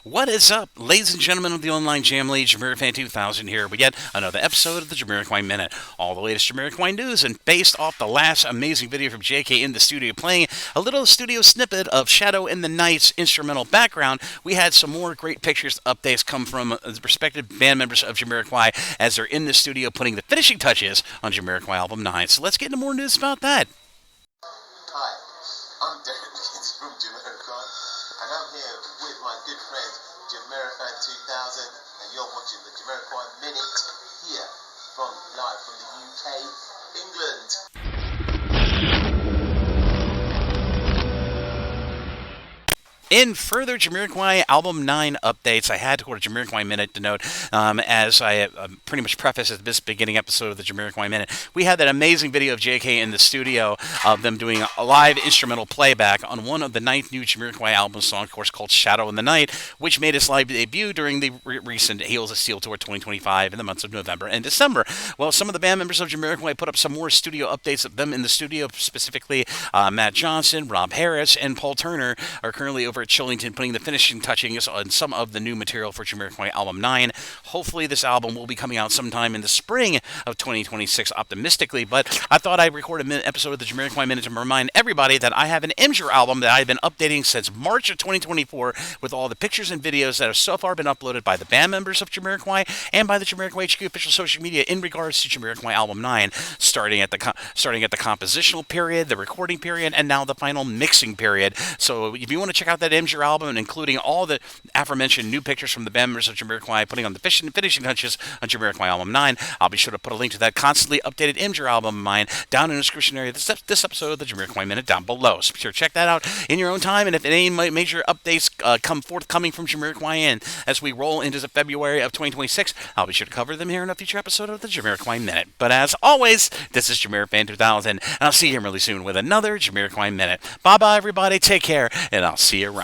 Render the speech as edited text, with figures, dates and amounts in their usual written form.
What is up, ladies and gentlemen of the online jam league? JamiroFan2000 here with yet another episode of the Jamiroquai Minute. All the latest Jamiroquai news, and based off the last amazing video from JK in the studio playing a little studio snippet of Shadow in the Night's instrumental background, we had some more great pictures updates come from the respective band members of Jamiroquai as they're in the studio putting the finishing touches on Jamiroquai Album 9. So let's get into more news about that. Hi, I'm Derek from Jamiroquai, and I'm here with my good friend JamiroFan2000, and you're watching the Jamiroquai Minute here live from the UK, England. In further Jamiroquai Album 9 updates, I had to go to Jamiroquai Minute to note, as I pretty much prefaced at this beginning episode of the Jamiroquai Minute, we had that amazing video of JK in the studio of them doing a live instrumental playback on one of the 9th new Jamiroquai album song, of course, called Shadow in the Night, which made its live debut during the recent Heels of Steel Tour 2025 in the months of November and December. Well, some of the band members of Jamiroquai put up some more studio updates of them in the studio, specifically Matt Johnson, Rob Harris, and Paul Turner are currently over at Chillington putting the finishing touchings on some of the new material for Jamiroquai Album 9. Hopefully this album will be coming out sometime in the spring of 2026, optimistically, but I thought I'd record an episode of the Jamiroquai Minute to remind everybody that I have an Imgur album that I've been updating since March of 2024 with all the pictures and videos that have so far been uploaded by the band members of Jamiroquai and by the Jamiroquai HQ official social media in regards to Jamiroquai Album 9, starting at the compositional period, the recording period, and now the final mixing period. So if you want to check out that Imgur album, including all the aforementioned new pictures from the band members of Jamiroquai putting on the finishing touches on Jamiroquai Album 9, I'll be sure to put a link to that constantly updated Imgur album of mine down in the description area of this episode of the Jamiroquai Minute down below. So be sure to check that out in your own time, and if any major updates come forthcoming from Jamiroquai and as we roll into February of 2026, I'll be sure to cover them here in a future episode of the Jamiroquai Minute. But as always, this is JamiroFan2000, and I'll see you really soon with another Jamiroquai Minute. Bye-bye, everybody. Take care, and I'll see you around.